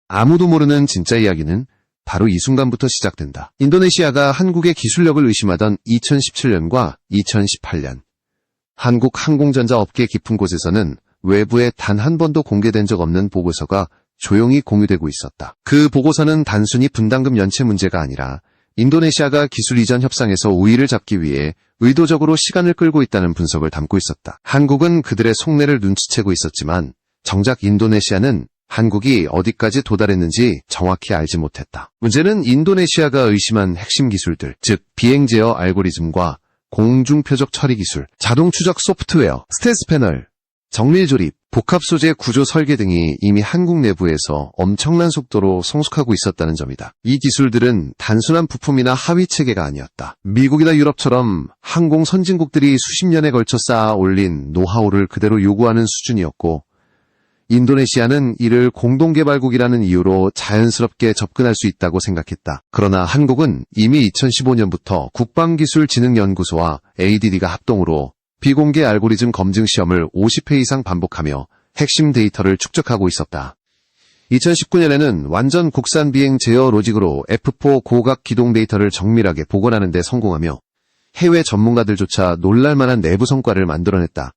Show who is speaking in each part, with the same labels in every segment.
Speaker 1: 아무도 모르는 진짜 이야기는 바로 이 순간부터 시작된다. 인도네시아가 한국의 기술력을 의심하던 2017년과 2018년. 한국 항공전자 업계 깊은 곳에서는 외부에 단 한 번도 공개된 적 없는 보고서가 조용히 공유되고 있었다. 그 보고서는 단순히 분담금 연체 문제가 아니라 인도네시아가 기술 이전 협상에서 우위를 잡기 위해 의도적으로 시간을 끌고 있다는 분석을 담고 있었다. 한국은 그들의 속내를 눈치채고 있었지만 정작 인도네시아는 한국이 어디까지 도달했는지 정확히 알지 못했다. 문제는 인도네시아가 의심한 핵심 기술들, 즉 비행 제어 알고리즘과 공중 표적 처리 기술, 자동 추적 소프트웨어, 스텔스 패널, 정밀 조립, 복합 소재 구조 설계 등이 이미 한국 내부에서 엄청난 속도로 성숙하고 있었다는 점이다. 이 기술들은 단순한 부품이나 하위 체계가 아니었다. 미국이나 유럽처럼 항공 선진국들이 수십 년에 걸쳐 쌓아 올린 노하우를 그대로 요구하는 수준이었고, 인도네시아는 이를 공동개발국이라는 이유로 자연스럽게 접근할 수 있다고 생각했다. 그러나 한국은 이미 2015년부터 국방기술진흥연구소와 ADD가 합동으로 비공개 알고리즘 검증 시험을 50회 이상 반복하며 핵심 데이터를 축적하고 있었다. 2019년에는 완전 국산 비행 제어 로직으로 F4 고각 기동 데이터를 정밀하게 복원하는 데 성공하며 해외 전문가들조차 놀랄만한 내부 성과를 만들어냈다.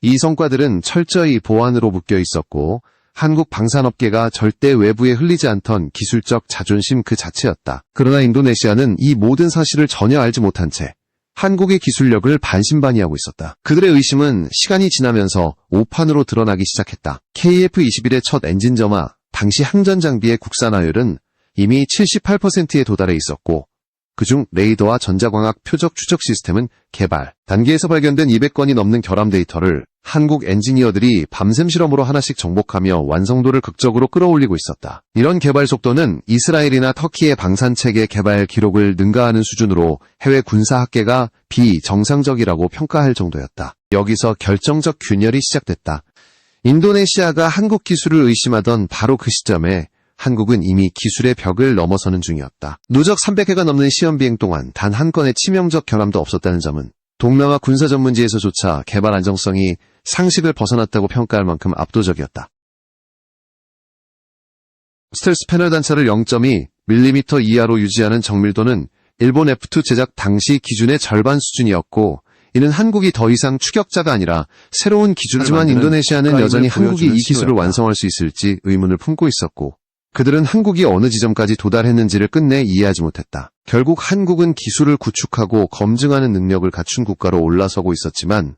Speaker 1: 이 성과들은 철저히 보안으로 묶여 있었고 한국 방산업계가 절대 외부에 흘리지 않던 기술적 자존심 그 자체였다. 그러나 인도네시아는 이 모든 사실을 전혀 알지 못한 채 한국의 기술력을 반신반의하고 있었다. 그들의 의심은 시간이 지나면서 오판으로 드러나기 시작했다. KF-21의 첫 엔진 점화, 당시 항전 장비의 국산화율은 이미 78%에 도달해 있었고 그중 레이더와 전자광학 표적 추적 시스템은 개발 단계에서 발견된 200건이 넘는 결함 데이터를 한국 엔지니어들이 밤샘 실험으로 하나씩 정복하며 완성도를 극적으로 끌어올리고 있었다. 이런 개발 속도는 이스라엘이나 터키의 방산체계 개발 기록을 능가하는 수준으로 해외 군사학계가 비정상적이라고 평가할 정도였다. 여기서 결정적 균열이 시작됐다. 인도네시아가 한국 기술을 의심하던 바로 그 시점에 한국은 이미 기술의 벽을 넘어서는 중이었다. 누적 300회가 넘는 시험 비행 동안 단 한 건의 치명적 결함도 없었다는 점은 동남아 군사 전문지에서조차 개발 안정성이 상식을 벗어났다고 평가할 만큼 압도적이었다. 스텔스 패널 단차를 0.2mm 이하로 유지하는 정밀도는 일본 F2 제작 당시 기준의 절반 수준이었고 이는 한국이 더 이상 추격자가 아니라 새로운 기준을 하지만 인도네시아는 여전히 한국이 이 기술을 완성할 수 있을지 의문을 품고 있었고 그들은 한국이 어느 지점까지 도달했는지를 끝내 이해하지 못했다. 결국 한국은 기술을 구축하고 검증하는 능력을 갖춘 국가로 올라서고 있었지만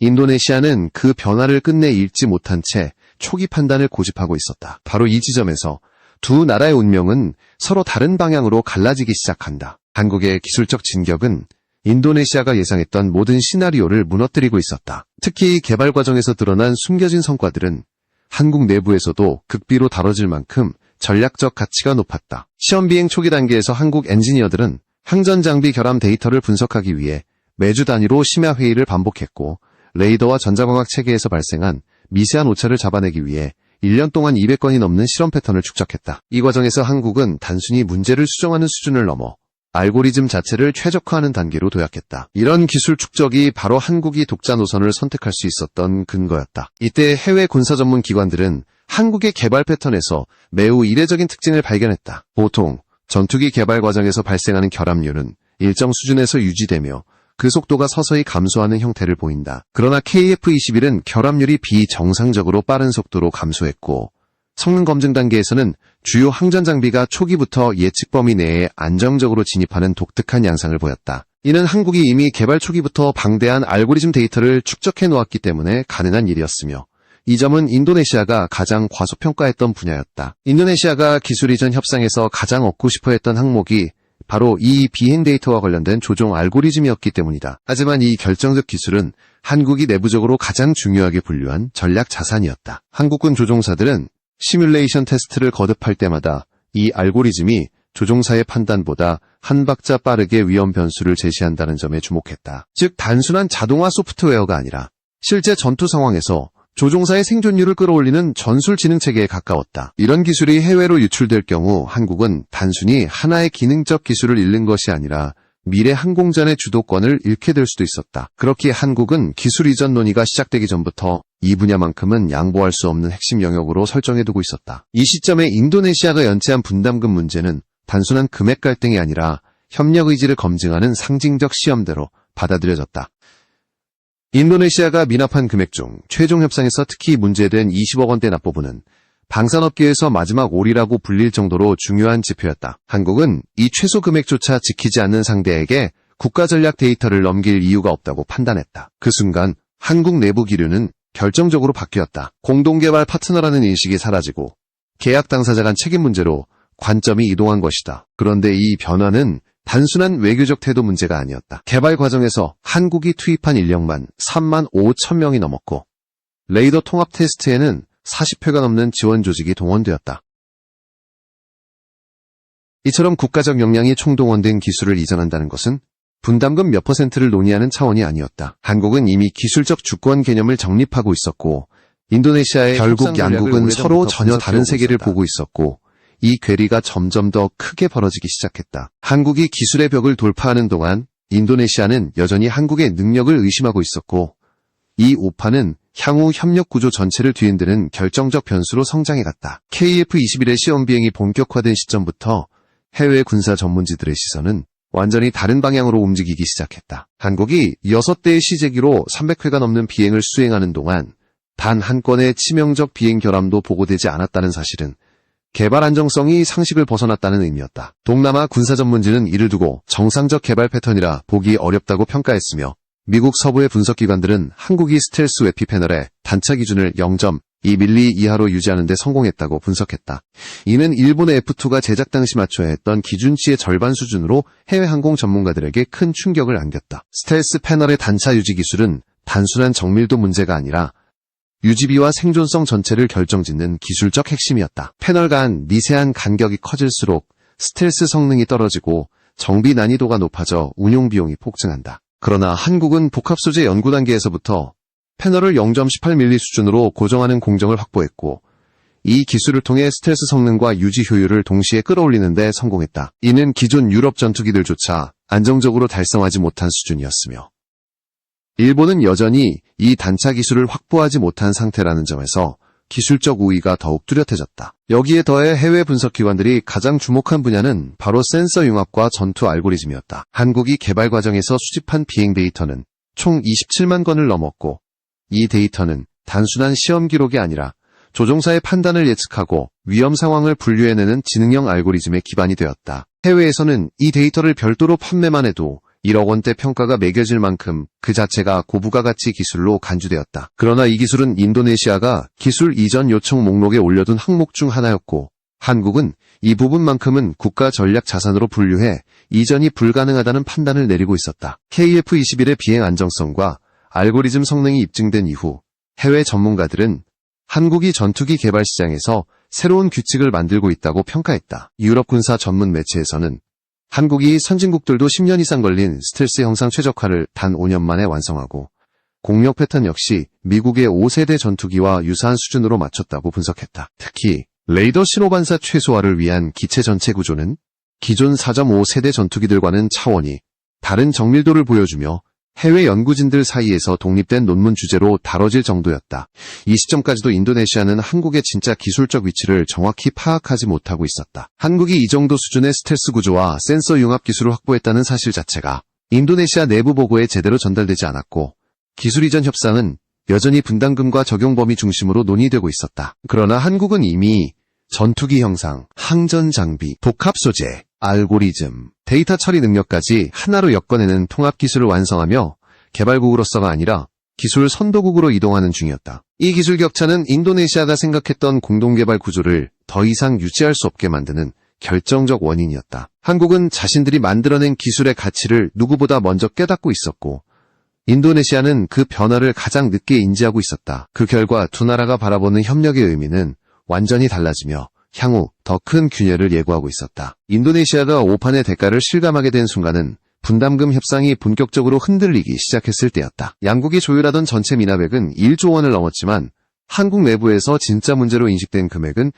Speaker 1: 인도네시아는 그 변화를 끝내 읽지 못한 채 초기 판단을 고집하고 있었다. 바로 이 지점에서 두 나라의 운명은 서로 다른 방향으로 갈라지기 시작한다. 한국의 기술적 진격은 인도네시아가 예상했던 모든 시나리오를 무너뜨리고 있었다. 특히 개발 과정에서 드러난 숨겨진 성과들은 한국 내부에서도 극비로 다뤄질 만큼 전략적 가치가 높았다. 시험 비행 초기 단계에서 한국 엔지니어들은 항전 장비 결함 데이터를 분석하기 위해 매주 단위로 심야 회의를 반복했고 레이더와 전자광학 체계에서 발생한 미세한 오차를 잡아내기 위해 1년 동안 200건이 넘는 실험 패턴을 축적했다. 이 과정에서 한국은 단순히 문제를 수정하는 수준을 넘어 알고리즘 자체를 최적화하는 단계로 도약했다. 이런 기술 축적이 바로 한국이 독자 노선을 선택할 수 있었던 근거였다. 이때 해외 군사 전문 기관들은 한국의 개발 패턴에서 매우 이례적인 특징을 발견했다. 보통 전투기 개발 과정에서 발생하는 결함률은 일정 수준에서 유지되며 그 속도가 서서히 감소하는 형태를 보인다. 그러나 KF-21은 결함률이 비정상적으로 빠른 속도로 감소했고 성능 검증 단계에서는 주요 항전 장비가 초기부터 예측 범위 내에 안정적으로 진입하는 독특한 양상을 보였다. 이는 한국이 이미 개발 초기부터 방대한 알고리즘 데이터를 축적해 놓았기 때문에 가능한 일이었으며 이 점은 인도네시아가 가장 과소평가했던 분야였다. 인도네시아가 기술 이전 협상에서 가장 얻고 싶어 했던 항목이 바로 이 비행 데이터와 관련된 조종 알고리즘이었기 때문이다. 하지만 이 결정적 기술은 한국이 내부적으로 가장 중요하게 분류한 전략 자산이었다. 한국군 조종사들은 시뮬레이션 테스트를 거듭할 때마다 이 알고리즘이 조종사의 판단보다 한 박자 빠르게 위험 변수를 제시한다는 점에 주목했다. 즉 단순한 자동화 소프트웨어가 아니라 실제 전투 상황에서 조종사의 생존율을 끌어올리는 전술 지능 체계에 가까웠다. 이런 기술이 해외로 유출될 경우 한국은 단순히 하나의 기능적 기술을 잃는 것이 아니라 미래 항공전의 주도권을 잃게 될 수도 있었다. 그렇기에 한국은 기술 이전 논의가 시작되기 전부터 이 분야만큼은 양보할 수 없는 핵심 영역으로 설정해두고 있었다. 이 시점에 인도네시아가 연체한 분담금 문제는 단순한 금액 갈등이 아니라 협력 의지를 검증하는 상징적 시험대로 받아들여졌다. 인도네시아가 미납한 금액 중 최종 협상에서 특히 문제된 20억 원대 납부분은 방산업계에서 마지막 올이라고 불릴 정도로 중요한 지표였다. 한국은 이 최소 금액조차 지키지 않는 상대에게 국가전략 데이터를 넘길 이유가 없다고 판단했다. 그 순간 한국 내부 기류는 결정적으로 바뀌었다. 공동개발 파트너라는 인식이 사라지고 계약 당사자 간 책임 문제로 관점이 이동한 것이다. 그런데 이 변화는 단순한 외교적 태도 문제가 아니었다. 개발 과정에서 한국이 투입한 인력만 3만 5천 명이 넘었고 레이더 통합 테스트에는 40회가 넘는 지원 조직이 동원되었다. 이처럼 국가적 역량이 총동원된 기술을 이전한다는 것은 분담금 몇 %를 논의하는 차원이 아니었다. 한국은 이미 기술적 주권 개념을 정립하고 있었고 인도네시아의 결국 양국은 서로 전혀 다른 세계를 보고 있었고 이 괴리가 점점 더 크게 벌어지기 시작했다. 한국이 기술의 벽을 돌파하는 동안 인도네시아는 여전히 한국의 능력을 의심하고 있었고 이 오판은 향후 협력 구조 전체를 뒤흔드는 결정적 변수로 성장해갔다. KF-21의 시험 비행이 본격화된 시점부터 해외 군사 전문지들의 시선은 완전히 다른 방향으로 움직이기 시작했다. 한국이 6대의 시제기로 300회가 넘는 비행을 수행하는 동안 단 한 건의 치명적 비행 결함도 보고되지 않았다는 사실은 개발 안정성이 상식을 벗어났다는 의미였다. 동남아 군사 전문지는 이를 두고 정상적 개발 패턴이라 보기 어렵다고 평가했으며 미국 서부의 분석기관들은 한국이 스텔스 웨피 패널의 단차 기준을 0.2mm 이하로 유지하는 데 성공했다고 분석했다. 이는 일본의 F2가 제작 당시 맞춰야 했던 기준치의 절반 수준으로 해외 항공 전문가들에게 큰 충격을 안겼다. 스텔스 패널의 단차 유지 기술은 단순한 정밀도 문제가 아니라 유지비와 생존성 전체를 결정짓는 기술적 핵심이었다. 패널 간 미세한 간격이 커질수록 스텔스 성능이 떨어지고 정비 난이도가 높아져 운용 비용이 폭증한다. 그러나 한국은 복합 소재 연구 단계에서부터 패널을 0.18mm 수준으로 고정하는 공정을 확보했고 이 기술을 통해 스텔스 성능과 유지 효율을 동시에 끌어올리는 데 성공했다. 이는 기존 유럽 전투기들조차 안정적으로 달성하지 못한 수준이었으며 일본은 여전히 이 단차 기술을 확보하지 못한 상태라는 점에서 기술적 우위가 더욱 뚜렷해졌다. 여기에 더해 해외 분석기관들이 가장 주목한 분야는 바로 센서 융합과 전투 알고리즘이었다. 한국이 개발 과정에서 수집한 비행 데이터는 총 27만 건을 넘었고 이 데이터는 단순한 시험 기록이 아니라 조종사의 판단을 예측하고 위험 상황을 분류해내는 지능형 알고리즘의 기반이 되었다. 해외에서는 이 데이터를 별도로 판매만 해도 1억 원대 평가가 매겨질 만큼 그 자체가 고부가가치 기술로 간주되었다. 그러나 이 기술은 인도네시아가 기술 이전 요청 목록에 올려둔 항목 중 하나였고 한국은 이 부분만큼은 국가 전략 자산으로 분류해 이전이 불가능하다는 판단을 내리고 있었다. KF-21의 비행 안정성과 알고리즘 성능이 입증된 이후 해외 전문가들은 한국이 전투기 개발 시장에서 새로운 규칙을 만들고 있다고 평가했다. 유럽 군사 전문 매체에서는 한국이 선진국들도 10년 이상 걸린 스텔스 형상 최적화를 단 5년 만에 완성하고 공력 패턴 역시 미국의 5세대 전투기와 유사한 수준으로 맞췄다고 분석했다. 특히 레이더 신호 반사 최소화를 위한 기체 전체 구조는 기존 4.5세대 전투기들과는 차원이 다른 정밀도를 보여주며 해외 연구진들 사이에서 독립된 논문 주제로 다뤄질 정도였다. 이 시점까지도 인도네시아는 한국의 진짜 기술적 위치를 정확히 파악하지 못하고 있었다. 한국이 이 정도 수준의 스텔스 구조와 센서 융합 기술을 확보했다는 사실 자체가 인도네시아 내부 보고에 제대로 전달되지 않았고 기술 이전 협상은 여전히 분담금과 적용 범위 중심으로 논의되고 있었다. 그러나 한국은 이미 전투기 형상, 항전 장비, 복합 소재, 알고리즘, 데이터 처리 능력까지 하나로 엮어내는 통합 기술을 완성하며 개발국으로서가 아니라 기술 선도국으로 이동하는 중이었다. 이 기술 격차는 인도네시아가 생각했던 공동개발 구조를 더 이상 유지할 수 없게 만드는 결정적 원인이었다. 한국은 자신들이 만들어낸 기술의 가치를 누구보다 먼저 깨닫고 있었고 인도네시아는 그 변화를 가장 늦게 인지하고 있었다. 그 결과 두 나라가 바라보는 협력의 의미는 완전히 달라지며 향후 더 큰 균열을 예고하고 있었다. 인도네시아가 오판의 대가를 실감하게 된 순간은 분담금 협상이 본격적으로 흔들리기 시작했을 때였다. 양국이 조율하던 전체 미납액은 1조 원을 넘었지만 한국 내부에서 진짜 문제로 인식된 금액은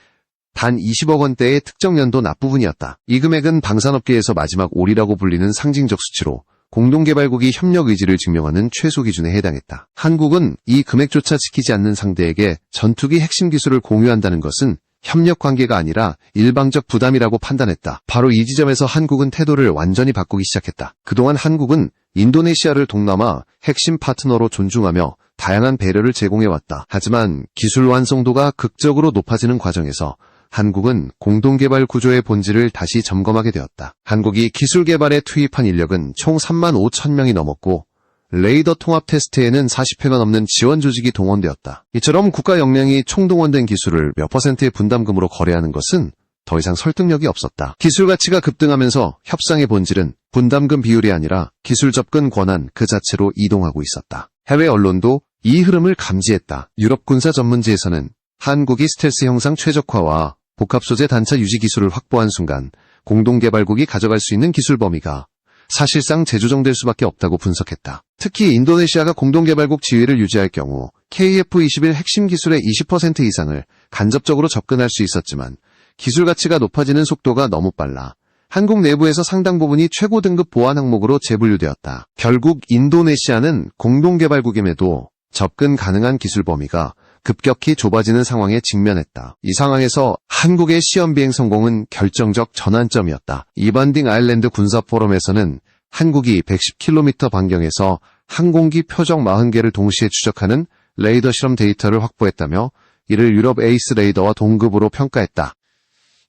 Speaker 1: 단 20억 원대의 특정 연도 납부분이었다. 이 금액은 방산업계에서 마지막 올이라고 불리는 상징적 수치로 공동개발국이 협력 의지를 증명하는 최소 기준에 해당했다. 한국은 이 금액조차 지키지 않는 상대에게 전투기 핵심 기술을 공유한다는 것은 협력 관계가 아니라 일방적 부담이라고 판단했다. 바로 이 지점에서 한국은 태도를 완전히 바꾸기 시작했다. 그동안 한국은 인도네시아를 동남아 핵심 파트너로 존중하며 다양한 배려를 제공해왔다. 하지만 기술 완성도가 극적으로 높아지는 과정에서 한국은 공동개발 구조의 본질을 다시 점검하게 되었다. 한국이 기술 개발에 투입한 인력은 총 3만 5천 명이 넘었고 레이더 통합 테스트에는 40회가 넘는 지원 조직이 동원되었다. 이처럼 국가 역량이 총동원된 기술을 몇 %의 분담금으로 거래하는 것은 더 이상 설득력이 없었다. 기술 가치가 급등하면서 협상의 본질은 분담금 비율이 아니라 기술 접근 권한 그 자체로 이동하고 있었다. 해외 언론도 이 흐름을 감지했다. 유럽 군사 전문지에서는 한국이 스텔스 형상 최적화와 복합 소재 단차 유지 기술을 확보한 순간 공동개발국이 가져갈 수 있는 기술 범위가 사실상 재조정될 수밖에 없다고 분석했다. 특히 인도네시아가 공동개발국 지위를 유지할 경우 KF-21 핵심 기술의 20% 이상을 간접적으로 접근할 수 있었지만 기술 가치가 높아지는 속도가 너무 빨라 한국 내부에서 상당 부분이 최고 등급 보안 항목으로 재분류되었다. 결국 인도네시아는 공동개발국임에도 접근 가능한 기술 범위가 급격히 좁아지는 상황에 직면했다. 이 상황에서 한국의 시험 비행 성공은 결정적 전환점이었다. 이반딩 아일랜드 군사 포럼에서는 한국이 110km 반경에서 항공기 표적 40개를 동시에 추적하는 레이더 실험 데이터를 확보했다며 이를 유럽 에이스 레이더와 동급으로 평가했다.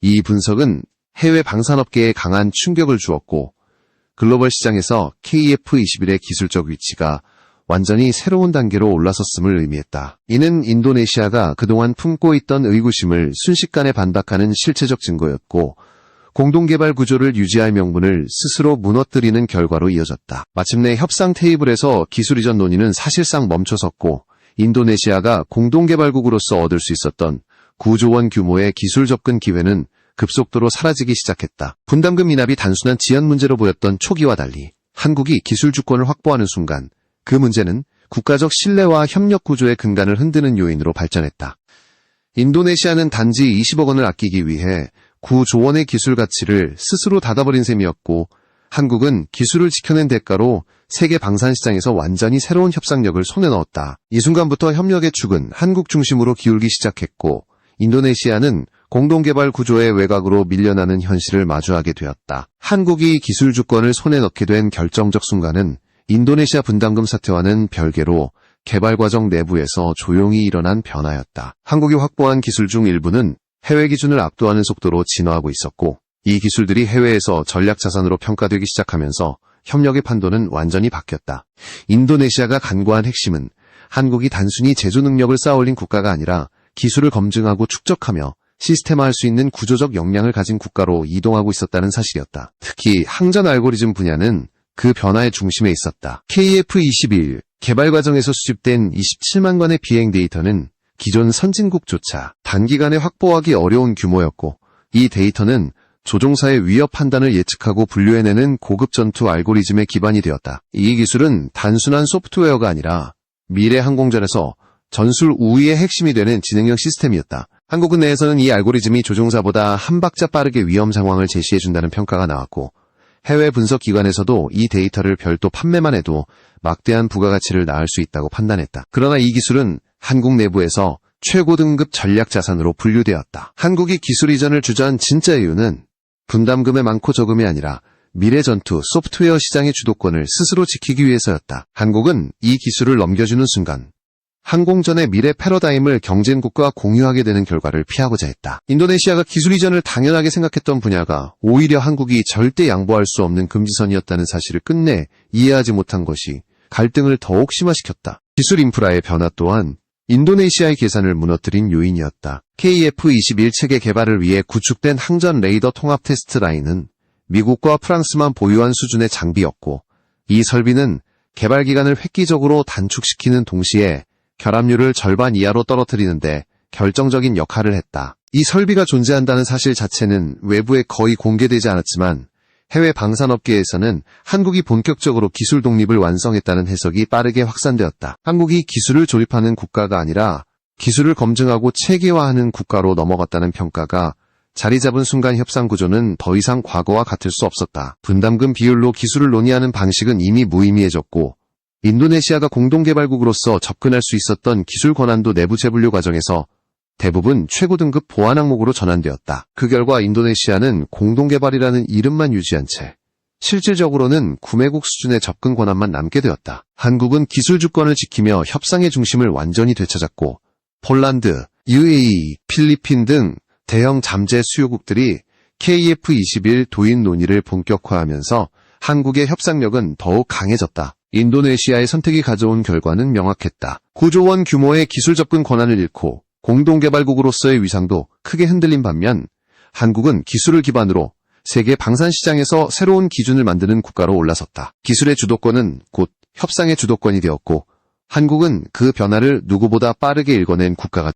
Speaker 1: 이 분석은 해외 방산업계에 강한 충격을 주었고 글로벌 시장에서 KF-21의 기술적 위치가 완전히 새로운 단계로 올라섰음을 의미했다. 이는 인도네시아가 그동안 품고 있던 의구심을 순식간에 반박하는 실체적 증거였고 공동개발 구조를 유지할 명분을 스스로 무너뜨리는 결과로 이어졌다. 마침내 협상 테이블에서 기술 이전 논의는 사실상 멈춰섰고 인도네시아가 공동개발국으로서 얻을 수 있었던 9조 원 규모의 기술 접근 기회는 급속도로 사라지기 시작했다. 분담금 미납이 단순한 지연 문제로 보였던 초기와 달리 한국이 기술 주권을 확보하는 순간 그 문제는 국가적 신뢰와 협력 구조의 근간을 흔드는 요인으로 발전했다. 인도네시아는 단지 20억 원을 아끼기 위해 9조 원의 기술 가치를 스스로 닫아버린 셈이었고 한국은 기술을 지켜낸 대가로 세계 방산 시장에서 완전히 새로운 협상력을 손에 넣었다. 이 순간부터 협력의 축은 한국 중심으로 기울기 시작했고 인도네시아는 공동개발 구조의 외곽으로 밀려나는 현실을 마주하게 되었다. 한국이 기술 주권을 손에 넣게 된 결정적 순간은 인도네시아 분담금 사태와는 별개로 개발 과정 내부에서 조용히 일어난 변화였다. 한국이 확보한 기술 중 일부는 해외 기준을 압도하는 속도로 진화하고 있었고 이 기술들이 해외에서 전략 자산으로 평가되기 시작하면서 협력의 판도는 완전히 바뀌었다. 인도네시아가 간과한 핵심은 한국이 단순히 제조 능력을 쌓아올린 국가가 아니라 기술을 검증하고 축적하며 시스템화할 수 있는 구조적 역량을 가진 국가로 이동하고 있었다는 사실이었다. 특히 항전 알고리즘 분야는 그 변화의 중심에 있었다. KF-21 개발 과정에서 수집된 27만 건의 비행 데이터는 기존 선진국조차 단기간에 확보하기 어려운 규모였고 이 데이터는 조종사의 위협 판단을 예측하고 분류해내는 고급 전투 알고리즘의 기반이 되었다. 이 기술은 단순한 소프트웨어가 아니라 미래 항공전에서 전술 우위의 핵심이 되는 지능형 시스템이었다. 한국 내에서는 이 알고리즘이 조종사보다 한 박자 빠르게 위험 상황을 제시해준다는 평가가 나왔고 해외 분석 기관에서도 이 데이터를 별도 판매만 해도 막대한 부가가치를 낳을 수 있다고 판단했다. 그러나 이 기술은 한국 내부에서 최고 등급 전략 자산으로 분류되었다. 한국이 기술 이전을 주저한 진짜 이유는 분담금의 많고 적음이 아니라 미래 전투 소프트웨어 시장의 주도권을 스스로 지키기 위해서였다. 한국은 이 기술을 넘겨주는 순간 항공전의 미래 패러다임을 경쟁국과 공유하게 되는 결과를 피하고자 했다. 인도네시아가 기술 이전을 당연하게 생각했던 분야가 오히려 한국이 절대 양보할 수 없는 금지선이었다는 사실을 끝내 이해하지 못한 것이 갈등을 더욱 심화시켰다. 기술 인프라의 변화 또한 인도네시아의 계산을 무너뜨린 요인이었다. KF-21 체계 개발을 위해 구축된 항전 레이더 통합 테스트 라인은 미국과 프랑스만 보유한 수준의 장비였고 이 설비는 개발 기간을 획기적으로 단축시키는 동시에 결함률을 절반 이하로 떨어뜨리는데 결정적인 역할을 했다. 이 설비가 존재한다는 사실 자체는 외부에 거의 공개되지 않았지만 해외 방산업계에서는 한국이 본격적으로 기술 독립을 완성했다는 해석이 빠르게 확산되었다. 한국이 기술을 조립하는 국가가 아니라 기술을 검증하고 체계화하는 국가로 넘어갔다는 평가가 자리 잡은 순간 협상 구조는 더 이상 과거와 같을 수 없었다. 분담금 비율로 기술을 논의하는 방식은 이미 무의미해졌고, 인도네시아가 공동개발국으로서 접근할 수 있었던 기술 권한도 내부 재분류 과정에서 대부분 최고 등급 보안 항목으로 전환되었다. 그 결과 인도네시아는 공동개발이라는 이름만 유지한 채 실질적으로는 구매국 수준의 접근 권한만 남게 되었다. 한국은 기술 주권을 지키며 협상의 중심을 완전히 되찾았고, 폴란드, UAE, 필리핀 등 대형 잠재 수요국들이 KF21 도입 논의를 본격화하면서 한국의 협상력은 더욱 강해졌다. 인도네시아의 선택이 가져온 결과는 명확했다. 9조 원 규모의 기술 접근 권한을 잃고 공동개발국으로서의 위상도 크게 흔들린 반면, 한국은 기술을 기반으로 세계 방산 시장에서 새로운 기준을 만드는 국가로 올라섰다. 기술의 주도권은 곧 협상의 주도권이 되었고, 한국은 그 변화를 누구보다 빠르게 읽어낸 국가가